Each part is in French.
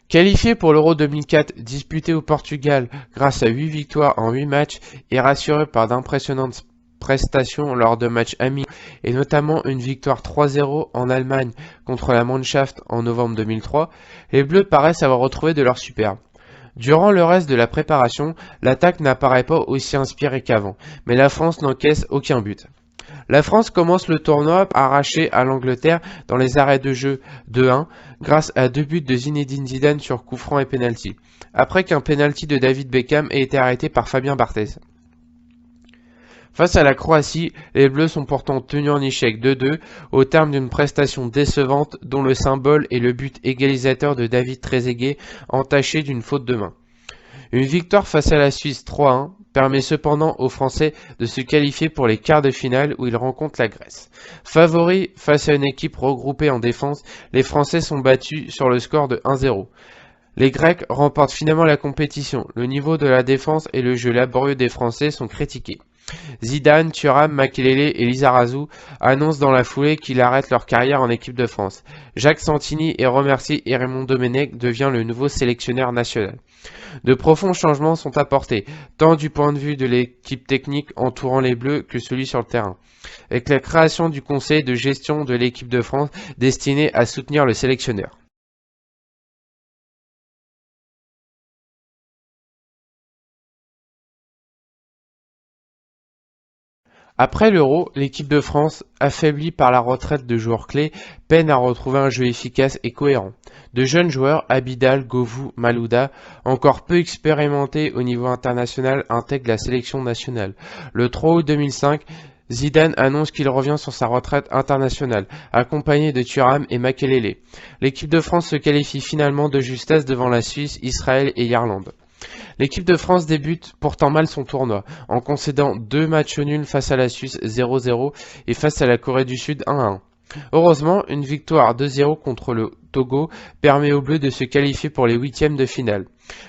Qualifié pour l'Euro 2004 disputé au Portugal grâce à 8 victoires en 8 matchs et rassuré par d'impressionnantes prestations lors de matchs amicaux et notamment une victoire 3-0 en Allemagne contre la Mannschaft en novembre 2003, les Bleus paraissent avoir retrouvé de leur superbe. Durant le reste de la préparation, l'attaque n'apparaît pas aussi inspirée qu'avant, mais la France n'encaisse aucun but. La France commence le tournoi arraché à l'Angleterre dans les arrêts de jeu 2-1 grâce à 2 buts de Zinedine Zidane sur coup franc et penalty, après qu'un penalty de David Beckham ait été arrêté par Fabien Barthez. Face à la Croatie, les Bleus sont pourtant tenus en échec 2-2 au terme d'une prestation décevante dont le symbole est le but égalisateur de David Trezeguet entaché d'une faute de main. Une victoire face à la Suisse 3-1 permet cependant aux Français de se qualifier pour les quarts de finale où ils rencontrent la Grèce. Favoris face à une équipe regroupée en défense, les Français sont battus sur le score de 1-0. Les Grecs remportent finalement la compétition. Le niveau de la défense et le jeu laborieux des Français sont critiqués. Zidane, Thuram, Makelele et Lizarazu annoncent dans la foulée qu'ils arrêtent leur carrière en équipe de France. Jacques Santini est remercié et Raymond Domenech devient le nouveau sélectionneur national. De profonds changements sont apportés, tant du point de vue de l'équipe technique entourant les Bleus que celui sur le terrain, avec la création du conseil de gestion de l'équipe de France destiné à soutenir le sélectionneur. Après l'Euro, l'équipe de France, affaiblie par la retraite de joueurs clés, peine à retrouver un jeu efficace et cohérent. De jeunes joueurs, Abidal, Govou, Malouda, encore peu expérimentés au niveau international, intègrent la sélection nationale. Le 3 août 2005, Zidane annonce qu'il revient sur sa retraite internationale, accompagné de Thuram et Makelele. L'équipe de France se qualifie finalement de justesse devant la Suisse, Israël et l'Irlande. L'équipe de France débute pourtant mal son tournoi, en concédant 2 matchs nuls face à la Suisse 0-0 et face à la Corée du Sud 1-1. Heureusement, une victoire 2-0 contre le Togo permet aux Bleus de se qualifier pour les huitièmes de finale.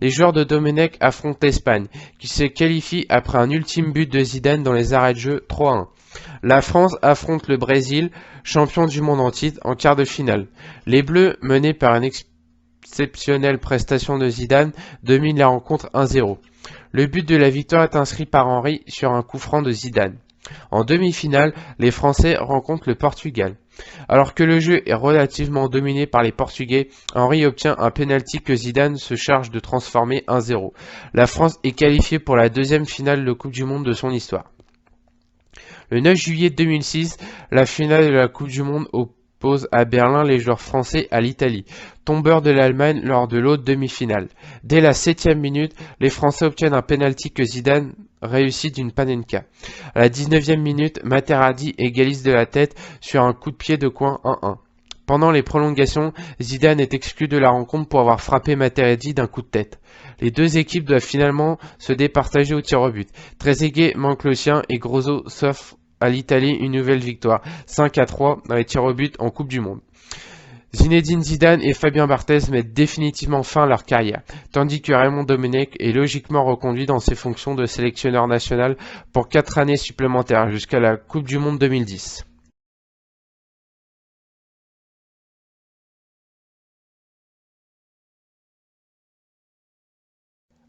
Les joueurs de Domenech affrontent l'Espagne, qui se qualifie après un ultime but de Zidane dans les arrêts de jeu 3-1. La France affronte le Brésil, champion du monde en titre, en quart de finale. Les Bleus, menés par une exceptionnelle prestation de Zidane, domine la rencontre 1-0. Le but de la victoire est inscrit par Henry sur un coup franc de Zidane. En demi-finale, les Français rencontrent le Portugal. Alors que le jeu est relativement dominé par les Portugais, Henry obtient un penalty que Zidane se charge de transformer 1-0. La France est qualifiée pour la deuxième finale de Coupe du Monde de son histoire. Le 9 juillet 2006, la finale de la Coupe du Monde oppose à Berlin les joueurs français à l'Italie, tombeur de l'Allemagne lors de l'autre demi-finale. Dès la 7e minute, les Français obtiennent un penalty que Zidane réussit d'une panenka. À la 19e minute, Materazzi égalise de la tête sur un coup de pied de coin 1-1. Pendant les prolongations, Zidane est exclu de la rencontre pour avoir frappé Materazzi d'un coup de tête. Les deux équipes doivent finalement se départager au tir au but. Trezeguet manque le sien et Grosso s'offre à l'Italie une nouvelle victoire, 5-3 dans les tirs au but en Coupe du Monde. Zinedine Zidane et Fabien Barthez mettent définitivement fin à leur carrière, tandis que Raymond Domenech est logiquement reconduit dans ses fonctions de sélectionneur national pour 4 années supplémentaires jusqu'à la Coupe du Monde 2010.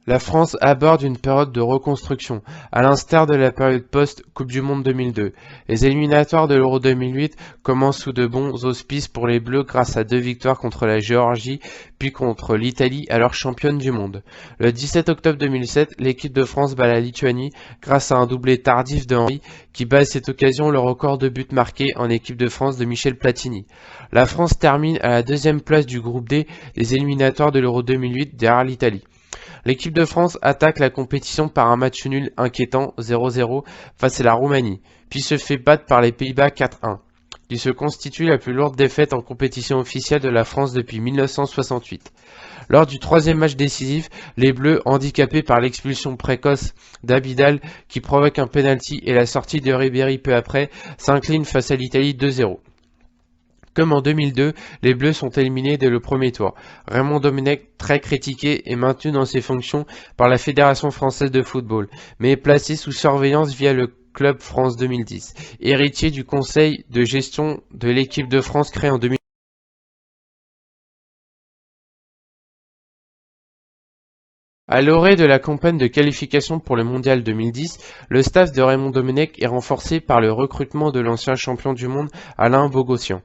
La France aborde une période de reconstruction, à l'instar de la période post-Coupe du Monde 2002. Les éliminatoires de l'Euro 2008 commencent sous de bons auspices pour les Bleus grâce à 2 victoires contre la Géorgie, puis contre l'Italie, alors championne du monde. Le 17 octobre 2007, l'équipe de France bat la Lituanie grâce à un doublé tardif de Henry, qui bat à cette occasion le record de buts marqués en équipe de France de Michel Platini. La France termine à la 2e place du groupe D des éliminatoires de l'Euro 2008 derrière l'Italie. L'équipe de France attaque la compétition par un match nul inquiétant 0-0 face à la Roumanie, puis se fait battre par les Pays-Bas 4-1, qui se constitue la plus lourde défaite en compétition officielle de la France depuis 1968. Lors du 3e match décisif, les Bleus, handicapés par l'expulsion précoce d'Abidal qui provoque un penalty et la sortie de Ribéry peu après, s'inclinent face à l'Italie 2-0. Comme en 2002, les Bleus sont éliminés dès le premier tour. Raymond Domenech, très critiqué, est maintenu dans ses fonctions par la Fédération française de football, mais est placé sous surveillance via le Club France 2010, héritier du conseil de gestion de l'équipe de France créé en 2010. À l'orée de la campagne de qualification pour le Mondial 2010, le staff de Raymond Domenech est renforcé par le recrutement de l'ancien champion du monde Alain Bogossian.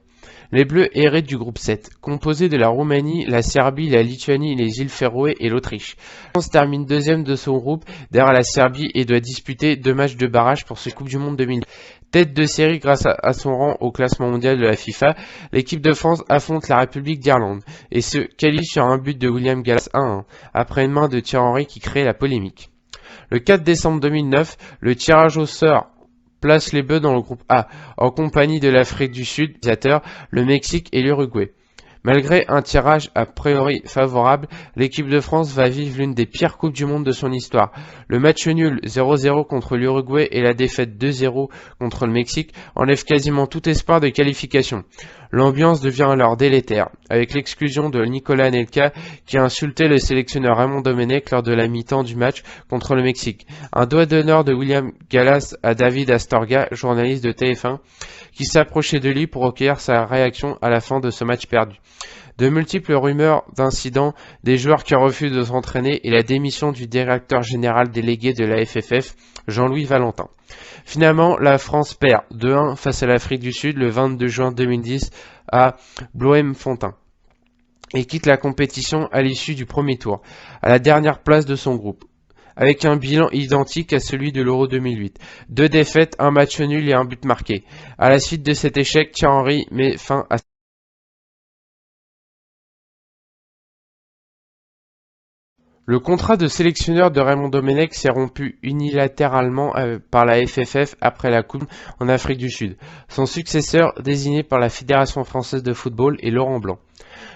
Les Bleus héritent du groupe 7, composé de la Roumanie, la Serbie, la Lituanie, les îles Féroé et l'Autriche. La France termine deuxième de son groupe derrière la Serbie et doit disputer 2 matchs de barrage pour cette Coupe du Monde 2010. Tête de série grâce à son rang au classement mondial de la FIFA, l'équipe de France affronte la République d'Irlande et se qualifie sur un but de William Gallas 1-1, après une main de Thierry Henry qui crée la polémique. Le 4 décembre 2009, le tirage au sort place les Bleus dans le groupe A, en compagnie de l'Afrique du Sud, le Mexique et l'Uruguay. Malgré un tirage a priori favorable, l'équipe de France va vivre l'une des pires coupes du monde de son histoire. Le match nul 0-0 contre l'Uruguay et la défaite 2-0 contre le Mexique enlèvent quasiment tout espoir de qualification. L'ambiance devient alors délétère, avec l'exclusion de Nicolas Anelka qui a insulté le sélectionneur Raymond Domenech lors de la mi-temps du match contre le Mexique. Un doigt d'honneur de William Gallas à David Astorga, journaliste de TF1, qui s'approchait de lui pour recueillir sa réaction à la fin de ce match perdu. De multiples rumeurs d'incidents, des joueurs qui refusent de s'entraîner et la démission du directeur général délégué de la FFF, Jean-Louis Valentin. Finalement, la France perd 2-1 face à l'Afrique du Sud le 22 juin 2010 à Bloemfontein et quitte la compétition à l'issue du premier tour, à la dernière place de son groupe, avec un bilan identique à celui de l'Euro 2008. 2 défaites, un match nul et un but marqué. À la suite de cet échec, Thierry Henry met fin à Le contrat de sélectionneur de Raymond Domenech s'est rompu unilatéralement par la FFF après la Coupe en Afrique du Sud. Son successeur, désigné par la Fédération française de football, est Laurent Blanc.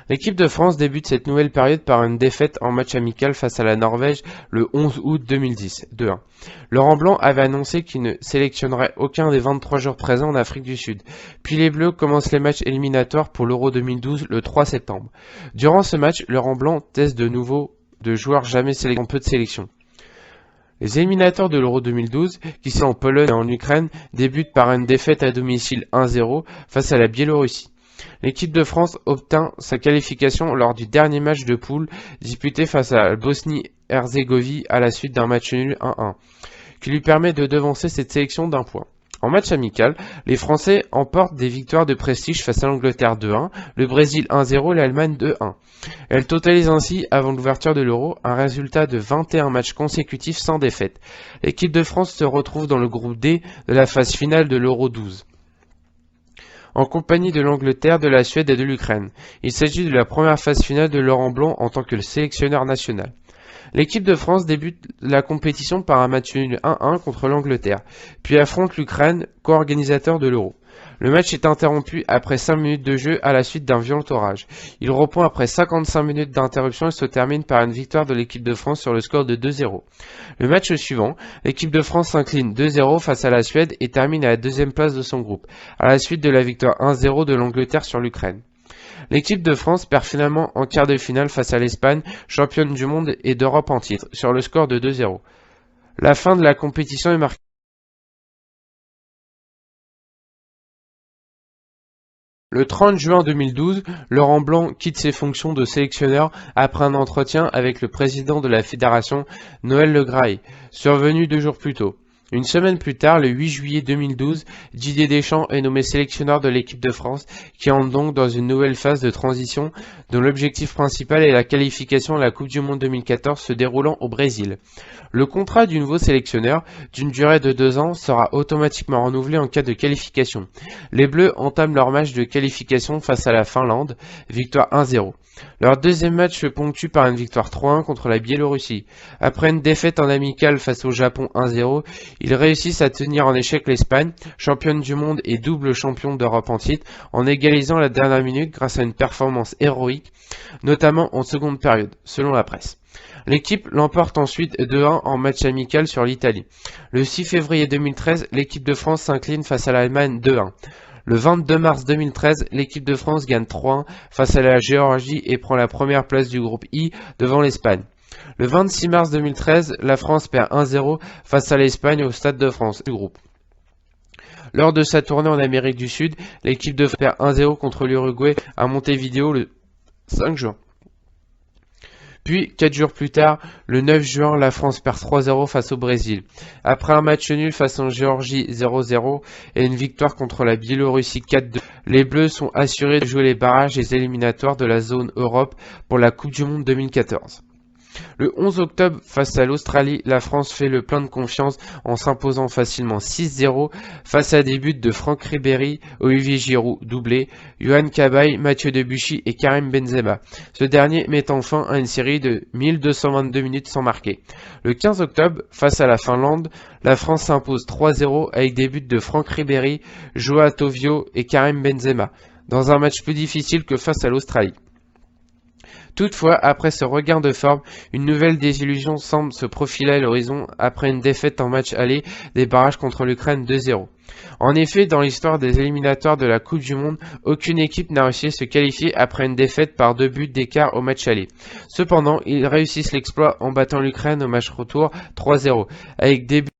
L'équipe de France débute cette nouvelle période par une défaite en match amical face à la Norvège le 11 août 2010, 2-1. Laurent Blanc avait annoncé qu'il ne sélectionnerait aucun des 23 joueurs présents en Afrique du Sud. Puis les Bleus commencent les matchs éliminatoires pour l'Euro 2012 le 3 septembre. Durant ce match, Laurent Blanc teste de nouveau de joueurs jamais sélectionnés en peu de sélection. Les éliminateurs de l'Euro 2012, qui sont en Pologne et en Ukraine, débutent par une défaite à domicile 1-0 face à la Biélorussie. L'équipe de France obtint sa qualification lors du dernier match de poule disputé face à la Bosnie-Herzégovine à la suite d'un match nul 1-1, qui lui permet de devancer cette sélection d'un point. En match amical, les Français emportent des victoires de prestige face à l'Angleterre 2-1, le Brésil 1-0 et l'Allemagne 2-1. Elles totalisent ainsi, avant l'ouverture de l'Euro, un résultat de 21 matchs consécutifs sans défaite. L'équipe de France se retrouve dans le groupe D de la phase finale de l'Euro 12, en compagnie de l'Angleterre, de la Suède et de l'Ukraine. Il s'agit de la première phase finale de Laurent Blanc en tant que sélectionneur national. L'équipe de France débute la compétition par un match nul 1-1 contre l'Angleterre, puis affronte l'Ukraine, co-organisateur de l'Euro. Le match est interrompu après 5 minutes de jeu à la suite d'un violent orage. Il reprend après 55 minutes d'interruption et se termine par une victoire de l'équipe de France sur le score de 2-0. Le match suivant, l'équipe de France s'incline 2-0 face à la Suède et termine à la deuxième place de son groupe, à la suite de la victoire 1-0 de l'Angleterre sur l'Ukraine. L'équipe de France perd finalement en quart de finale face à l'Espagne, championne du monde et d'Europe en titre, sur le score de 2-0. La fin de la compétition est marquée. Le 30 juin 2012, Laurent Blanc quitte ses fonctions de sélectionneur après un entretien avec le président de la fédération, Noël Le Graët, survenu 2 jours plus tôt. Une semaine plus tard, le 8 juillet 2012, Didier Deschamps est nommé sélectionneur de l'équipe de France, qui entre donc dans une nouvelle phase de transition, dont l'objectif principal est la qualification à la Coupe du Monde 2014 se déroulant au Brésil. Le contrat du nouveau sélectionneur, d'une durée de 2 ans, sera automatiquement renouvelé en cas de qualification. Les Bleus entament leur match de qualification face à la Finlande, victoire 1-0. Leur deuxième match se ponctue par une victoire 3-1 contre la Biélorussie. Après une défaite en amical face au Japon 1-0, ils réussissent à tenir en échec l'Espagne, championne du monde et double champion d'Europe en titre, en égalisant la dernière minute grâce à une performance héroïque, notamment en seconde période, selon la presse. L'équipe l'emporte ensuite 2-1 en match amical sur l'Italie. Le 6 février 2013, l'équipe de France s'incline face à l'Allemagne 2-1. Le 22 mars 2013, l'équipe de France gagne 3-1 face à la Géorgie et prend la première place du groupe I devant l'Espagne. Le 26 mars 2013, la France perd 1-0 face à l'Espagne au Stade de France du groupe. Lors de sa tournée en Amérique du Sud, l'équipe de France perd 1-0 contre l'Uruguay à Montevideo le 5 juin. Puis, 4 jours plus tard, le 9 juin, la France perd 3-0 face au Brésil. Après un match nul face en Géorgie 0-0 et une victoire contre la Biélorussie 4-2, les Bleus sont assurés de jouer les barrages et les éliminatoires de la zone Europe pour la Coupe du Monde 2014. Le 11 octobre, face à l'Australie, la France fait le plein de confiance en s'imposant facilement 6-0 face à des buts de Franck Ribéry, Olivier Giroud doublé, Yohan Cabaye, Mathieu Debuchy et Karim Benzema. Ce dernier mettant fin à une série de 1222 minutes sans marquer. Le 15 octobre, face à la Finlande, la France s'impose 3-0 avec des buts de Franck Ribéry, Joao Tovio et Karim Benzema, dans un match plus difficile que face à l'Australie. Toutefois, après ce regain de forme, une nouvelle désillusion semble se profiler à l'horizon après une défaite en match aller des barrages contre l'Ukraine 2-0. En effet, dans l'histoire des éliminatoires de la Coupe du Monde, aucune équipe n'a réussi à se qualifier après une défaite par 2 buts d'écart au match aller. Cependant, ils réussissent l'exploit en battant l'Ukraine au match retour 3-0, avec des buts